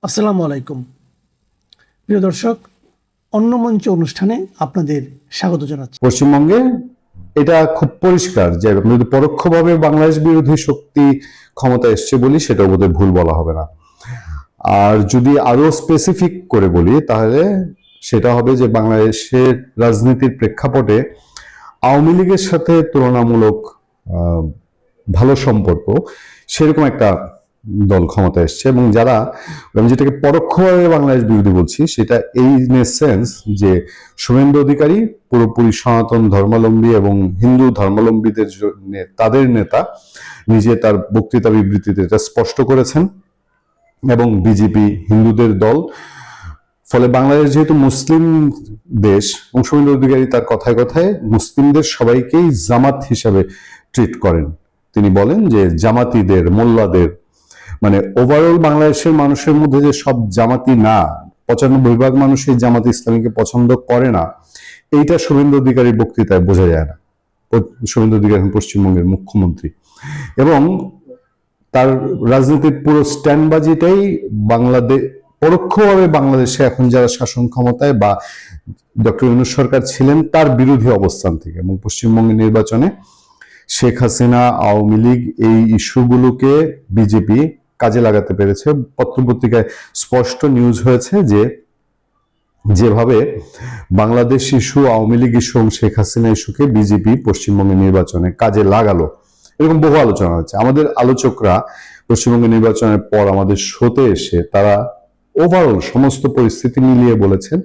আসসালামু আলাইকুম প্রিয় দর্শক, অন্য মঞ্চ অনুষ্ঠানে আপনাদের স্বাগত জানাচ্ছি। পশ্চিমবঙ্গে এটা খুব পরিষ্কার যে যদি পরোক্ষভাবে বাংলাদেশ বিরোধী শক্তি ক্ষমতা এসছে বলি সেটা বোধহয় ভুল বলা হবে না। আর যদি আরো স্পেসিফিক করে বলি তাহলে সেটা হবে যে বাংলাদেশের রাজনীতির প্রেক্ষাপটে আওয়ামী লীগের সাথে তুলনামূলক ভালো সম্পর্ক, সেরকম একটা দল ক্ষমতা এসছে। এবং যারা, আমি যেটাকে পরোক্ষভাবে বাংলাদেশ বিরোধী বলছি সেটা এই সেন্স যে শুভেন্দু অধিকারী পুরোপুরি সনাতন ধর্মাবলম্বী এবং হিন্দু ধর্মাবলম্বীদের তাদের নেতা, নিজে তার বক্তৃতা বিবৃতিতে এটা স্পষ্ট করেছেন। এবং বিজেপি হিন্দুদের দল, ফলে বাংলাদেশ যেহেতু মুসলিম দেশ এবং শুভেন্দু অধিকারী তার কথায় কথায় মুসলিমদের সবাইকেই জামাত হিসাবে ট্রিট করেন। তিনি বলেন যে জামাতিদের, মোল্লাদের, মানে ওভারঅল বাংলাদেশের মানুষের মধ্যে যে সব জামাতি না, 95% মানুষ এই জামাত ইসলামীকে পছন্দ করে না, এইটা শুভেন্দু অধিকারীর বক্তৃতায় বোঝা যায় না। শুভেন্দু অধিকারী পশ্চিমবঙ্গের মুখ্যমন্ত্রী এবং তার রাজনীতির পুরো স্ট্যান্ডবাজিটাই বাংলাদেশ, পরোক্ষভাবে বাংলাদেশে এখন যারা শাসন ক্ষমতায় বা ডক্টর ইউনূস সরকার ছিলেন তার বিরোধী অবস্থান থেকে। এবং পশ্চিমবঙ্গের নির্বাচনে শেখ হাসিনা, আওয়ামী লীগ এই ইস্যুগুলোকে বিজেপি কাজে লাগাতে পেরেছে। পত্রপত্রিকায় স্পষ্ট নিউজ হয়েছে যে যেভাবে বাংলাদেশ ইস্যু, আওয়ামী লীগ ইস্যু এবং শেখ হাসিনা ইস্যুকে বিজেপি পশ্চিমবঙ্গের নির্বাচনে কাজে লাগালো, এরকম বহু আলোচনা হচ্ছে। আমাদের আলোচকরা পশ্চিমবঙ্গের নির্বাচনের পর আমাদের শোতে এসে তারা ওভারঅল সমস্ত পরিস্থিতি মিলিয়ে বলেছেন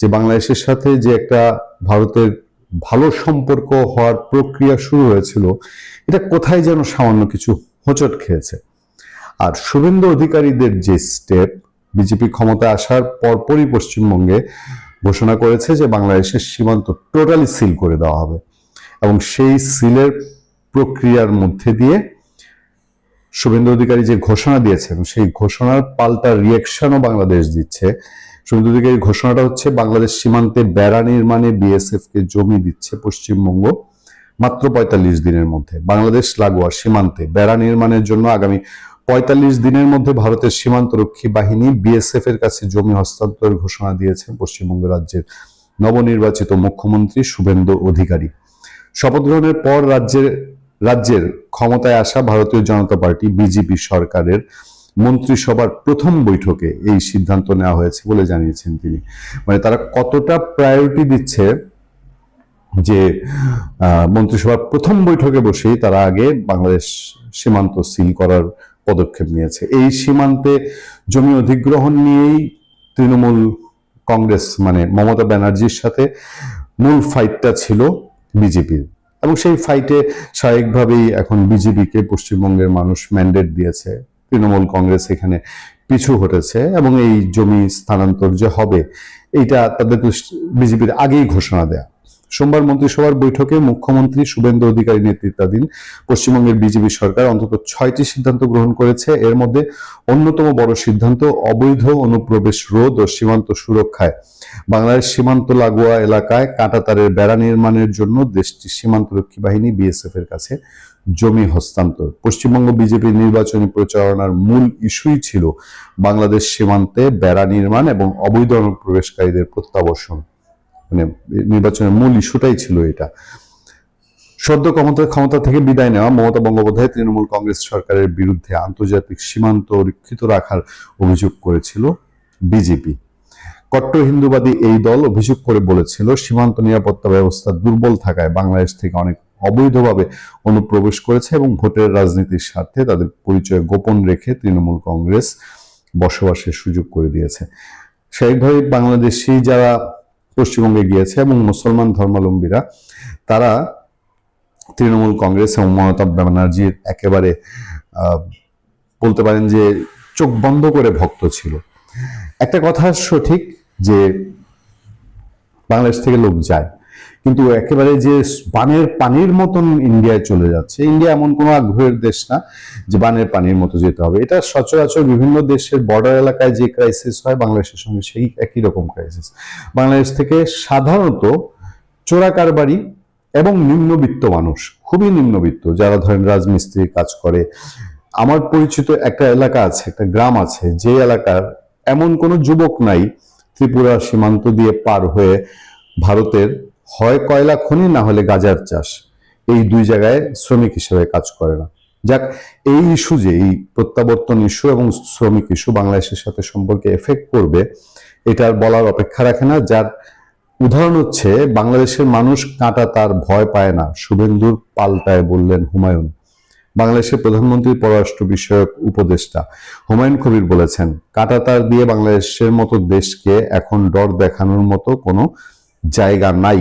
যে বাংলাদেশের সাথে যে একটা ভারতের ভালো সম্পর্ক হওয়ার প্রক্রিয়া শুরু হয়েছিল, এটা কোথায় যেন সামান্য কিছু হোঁচট খেয়েছে। আর শুভেন্দু অধিকারীদের যে স্টেপ, বিজেপি ক্ষমতায় আসার পরপরই পশ্চিমবঙ্গে ঘোষণা করেছে যে বাংলাদেশের সীমান্ত টোটালি সিল করে দেওয়া হবে। এবং সেই সিলের প্রক্রিয়ার মধ্যে দিয়ে শুভেন্দু অধিকারী যে ঘোষণা দিয়েছেন, সেই ঘোষণার পাল্টা রিয়াকশনও বাংলাদেশ দিচ্ছে। শুভেন্দু অধিকারীর ঘোষণাটা হচ্ছে বাংলাদেশ সীমান্তে বেড়া নির্মাণে বিএসএফ কে জমি দিচ্ছে পশ্চিমবঙ্গ মাত্র 45 দিনের মধ্যে। বাংলাদেশ লাগোয়া সীমান্তে বেড়া নির্মাণের জন্য আগামী 45 দিনের মধ্যে ভারতের সীমান্তরক্ষী বাহিনী বিএসএফ এর কাছে জমি হস্তান্তরের ঘোষণা দিয়েছেন পশ্চিমবঙ্গ রাজ্যের নবনির্বাচিত মুখ্যমন্ত্রী শুভেন্দু অধিকারী। শপথ গ্রহণের পর রাজ্যের ক্ষমতায় আসা ভারতীয় জনতা পার্টি বিজেপি সরকারের মন্ত্রিসভার প্রথম বৈঠকে এই সিদ্ধান্ত নেওয়া হয়েছে বলে জানিয়েছেন তিনি। মানে তারা কতটা প্রায়োরিটি দিচ্ছে যে মন্ত্রিসভার প্রথম বৈঠকে বসেই তারা আগে বাংলাদেশ সীমান্ত সিল করার পদক্ষেপ নিয়েছে। এই সীমান্তে জমি অধিগ্রহণ নিয়েই তৃণমূল কংগ্রেস, মানে মমতা ব্যানার্জির সাথে মূল ফাইটটা ছিল বিজেপির। এবং সেই ফাইটে স্বাভাবিকভাবেই এখন বিজেপিকে পশ্চিমবঙ্গের মানুষ ম্যান্ডেট দিয়েছে, তৃণমূল কংগ্রেস এখানে পিছু হটেছে এবং এই জমি স্থানান্তর যে হবে এইটা তাদের বিজেপির আগেই ঘোষণা দেয়া। সোমবার মন্ত্রিসভার বৈঠকে মুখ্যমন্ত্রী শুভেন্দু অধিকারী নেতৃত্বাধীন পশ্চিমবঙ্গের বিজেপি সরকার অন্তত 6টি সিদ্ধান্ত গ্রহণ করেছে। এর মধ্যে অন্যতম বড় সিদ্ধান্ত অবৈধ অনুপ্রবেশ রোধ ও সীমান্ত সুরক্ষায় বাংলাদেশ সীমান্ত লাগোয়া এলাকায় কাঁটাতারের বেড়া নির্মাণের জন্য দেশটির সীমান্তরক্ষী বাহিনী বিএসএফ এর কাছে জমি হস্তান্তর। পশ্চিমবঙ্গ বিজেপির নির্বাচনী প্রচারণার মূল ইস্যুই ছিল বাংলাদেশ সীমান্তে বেড়া নির্মাণ এবং অবৈধ অনুপ্রবেশকারীদের প্রত্যাবর্ষণ। মানে নির্বাচনের মূল ইস্যুটাই ছিল এটা। সদ্য ক্ষমতা থেকে বিদায় নেওয়া মমতা বন্দ্যোপাধ্যায় তৃণমূল কংগ্রেস সরকারের বিরুদ্ধে আন্তর্জাতিক সীমান্ত রক্ষিত রাখার অভিযোগ করেছিল বিজেপি। কট্টর হিন্দুবাদী এই দল অভিযোগ করে বলেছিল সীমান্ত নিরাপত্তা ব্যবস্থা দুর্বল থাকায় বাংলাদেশ থেকে অনেক অবৈধভাবে অনুপ্রবেশ করেছে এবং ভোটের রাজনীতির স্বার্থে তাদের পরিচয় গোপন রেখে তৃণমূল কংগ্রেস বসবাসের সুযোগ করে দিয়েছে। স্বাভাবিকভাবে বাংলাদেশি যারা পশ্চিমবঙ্গে গিয়েছে এবং মুসলমান ধর্মাবলম্বীরা, তারা তৃণমূল কংগ্রেস এবং মমতা ব্যানার্জির একেবারে বলতে পারেন যে চোখ বন্ধ করে ভক্ত ছিল। একটা কথা সঠিক যে বাংলাদেশ থেকে লোক যায়, কিন্তু একেবারে যে বানের পানির মতন ইন্ডিয়ায় চলে যাচ্ছে, ইন্ডিয়া এমন কোনো আগ্রহের দেশ না যে বানের পানির মতো যেতে হবে। এটা সচরাচর বিভিন্ন দেশের বর্ডার এলাকায় যে ক্রাইসিস হয় বাংলাদেশের সঙ্গে সেই একই রকম ক্রাইসিস। বাংলাদেশ থেকে সাধারণত চোরা কারবারি এবং নিম্নবিত্ত মানুষ, খুবই নিম্নবিত্ত, যারা ধরেন রাজমিস্ত্রির কাজ করে। আমার পরিচিত একটা এলাকা আছে, একটা গ্রাম আছে, যে এলাকার এমন কোনো যুবক নাই ত্রিপুরা সীমান্ত দিয়ে পার হয়ে ভারতের হয় কয়লা খনি না হলে গাজার চাষ, এই দুই জায়গায় শ্রমিক হিসেবে কাজ করে না। যাক, এই ইস্যু যে এই প্রত্যাবর্তন ইস্যু এবং শ্রমিক ইস্যু বাংলাদেশের সাথে সম্পর্কে এফেক্ট করবে, এটার বলার অপেক্ষা রাখে না। যার উদাহরণ হচ্ছে বাংলাদেশের মানুষ কাঁটা তার ভয় পায় না, শুভেন্দুর পাল্টায় বললেন হুমায়ুন। বাংলাদেশের প্রধানমন্ত্রীর পররাষ্ট্র বিষয়ক উপদেষ্টা হুমায়ুন কবির বলেছেন, কাঁটাতার দিয়ে বাংলাদেশের মতো দেশকে এখন ডর দেখানোর মতো কোনো জায়গা নাই।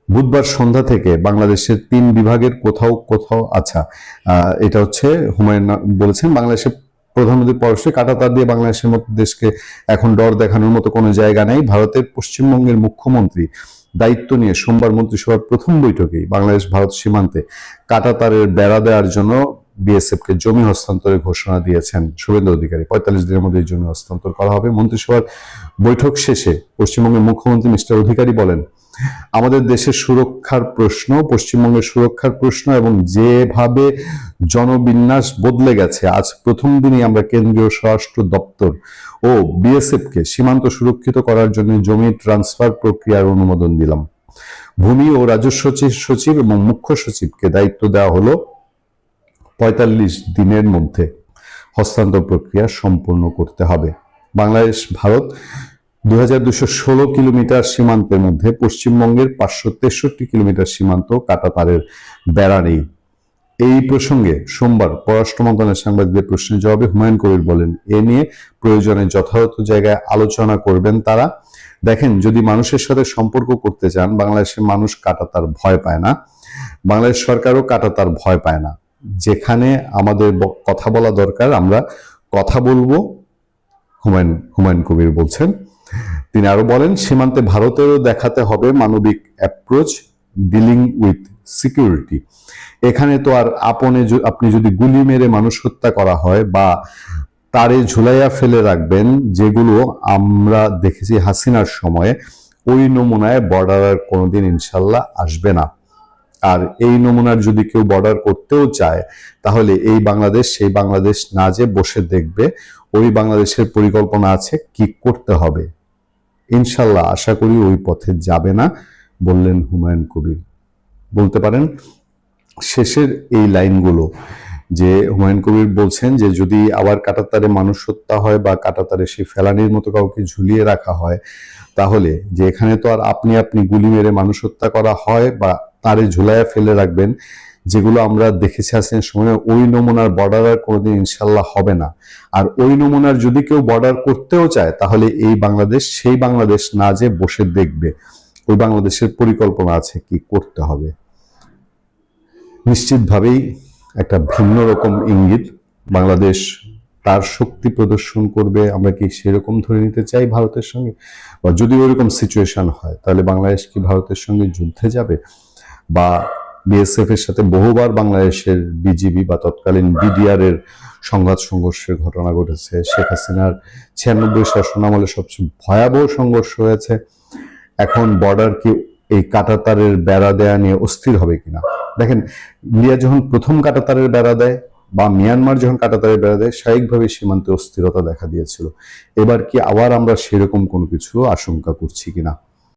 বুধবার সন্ধ্যা থেকে বাংলাদেশের 3 বিভাগের কোথাও কোথাও এটা হচ্ছে হুমায়ুন বলেছেন, বাংলাদেশের প্রধানমন্ত্রীর পররাষ্ট্রে কাঁটাতার দিয়ে বাংলাদেশের মতো দেশকে এখন ডর দেখানোর মতো কোনো জায়গা নেই। ভারতের পশ্চিমবঙ্গের মুখ্যমন্ত্রী দায়িত্ব নিয়ে সোমবার মন্ত্রিসভার প্রথম বৈঠকেই বাংলাদেশ ভারত সীমান্তে কাঁটাতারের বেড়া দেওয়ার জন্য বিএসএফ কে জমি হস্তান্তরের ঘোষণা দিয়েছেন শুভেন্দু অধিকারী। 45 দিনের মধ্যে জমি হস্তান্তর করা হবে। মন্ত্রিসভার বৈঠক শেষে পশ্চিমবঙ্গের মুখ্যমন্ত্রী মিস্টার অধিকারী বলেন, আমাদের দেশের সুরক্ষার প্রশ্ন, পশ্চিমবঙ্গের সুরক্ষার প্রশ্ন এবং যেভাবে জনবিন্যাস বদলে গেছে, আজ প্রথম দিনই আমরা কেন্দ্রীয় স্বরাষ্ট্র দপ্তর ও বিএসএফ কে সীমান্ত সুরক্ষিত করার জন্য জমি ট্রান্সফার প্রক্রিয়ার অনুমোদন দিলাম। ভূমি ও রাজস্ব সচিব এবং মুখ্য সচিবকে দায়িত্ব দেওয়া হলো 45 দিনের মধ্যে হস্তান্তর প্রক্রিয়া সম্পূর্ণ করতে হবে। বাংলাদেশ ভারত 2216 কিলোমিটার সীমান্তের মধ্যে পশ্চিমবঙ্গের 563 কিলোমিটার সীমান্ত কাঁটাতারের বেড়া নেই। এই প্রসঙ্গে সোমবার পররাষ্ট্র মন্ত্রণালয়ের সাংবাদিকদের প্রশ্নের জবাবে হুমায়ুন কবির বলেন, এ নিয়ে প্রয়োজনে যথাযথ জায়গায় আলোচনা করবেন তারা। দেখেন, যদি মানুষের সাথে সম্পর্ক করতে চান, বাংলাদেশের মানুষ কাঁটাতার ভয় পায় না, বাংলাদেশ সরকারও কাঁটাতার ভয় পায় না। যেখানে আমাদের কথা বলা দরকার আমরা কথা বলবো, হুমায়ুন কবির বলছেন। তিনি আরো বলেন, সীমান্তে ভারতেরও দেখাতে হবে মানবিক অ্যাপ্রোচ ডিলিং উইথ সিকিউরিটি। এখানে তো আর আপনি যদি গুলি মেরে মানুষ হত্যা করা হয় বা তারে ঝুলাইয়া ফেলে রাখবেন, যেগুলো আমরা দেখেছি হাসিনার সময়ে, ওই নমুনায় বর্ডার আর কোনোদিন ইনশাল্লাহ আসবে না। আর এই নমুনার যদি কেউ বর্ডার করতেও চায়, তাহলে এই বাংলাদেশ সেই বাংলাদেশ না যে বসে দেখবে, ওই বাংলাদেশের পরিকল্পনা আছে কি করতে হবে। ইনশাল্লাহ আশা করি ওই পথে যাবে না, বললেন হুমায়ুন কবির। বলতে পারেন শেষের এই লাইনগুলো যে হুমায়ুন কবির বলছেন যে যদি আবার কাঁটাতারে মানুষ হত্যা হয় বা কাঁটাতারে সেই ফেলানির মতো কাউকে ঝুলিয়ে রাখা হয়, তাহলে যে এখানে তো আর আপনি গুলি মেরে মানুষ হত্যা করা হয় বা তারে ঝুলাইয়া ফেলে রাখবেন, যেগুলো আমরা দেখেছি হাসিনার সময়, ওই নমুনার বর্ডার আর কোনোদিন ইনশাল্লাহ হবে না। আর ওই নমুনার যদি কেউ বর্ডার করতেও চায়, তাহলে এই বাংলাদেশ সেই বাংলাদেশ না যে বসে দেখবে, ওই বাংলাদেশের পরিকল্পনা আছে কি করতে হবে। নিশ্চিতভাবেই একটা ভিন্ন রকম ইঙ্গিত। বাংলাদেশ তার শক্তি প্রদর্শন করবে, আমরা কি সেরকম ধরে নিতে চাই ভারতের সঙ্গে? বা যদি ওইরকম সিচুয়েশন হয়, তাহলে বাংলাদেশ কি ভারতের সঙ্গে যুদ্ধে যাবে? বা বিএসএফ এর সাথে বহুবার বাংলাদেশের বিজিবি বা তৎকালীন বিডিআর এর সংঘাত সংঘর্ষের ঘটনা ঘটেছে। শেখ হাসিনার 96 শাসনামলে সবচেয়ে ভয়াবহ সংঘর্ষ হয়েছে। এখন বর্ডার কি এই কাঁটাতারের বেড়া দেয়া নিয়ে অস্থির হবে কিনা? দেখেন, ইন্ডিয়া যখন প্রথম কাঁটাতারের বেড়া দেয় বা মিয়ানমার যখন কাঁটাতারের বেড়া দেয়, স্বাভাবিকভাবে সীমান্তে অস্থিরতা দেখা দিয়েছিল। এবার কি আবার আমরা সেরকম কোনো কিছু আশঙ্কা করছি কিনা?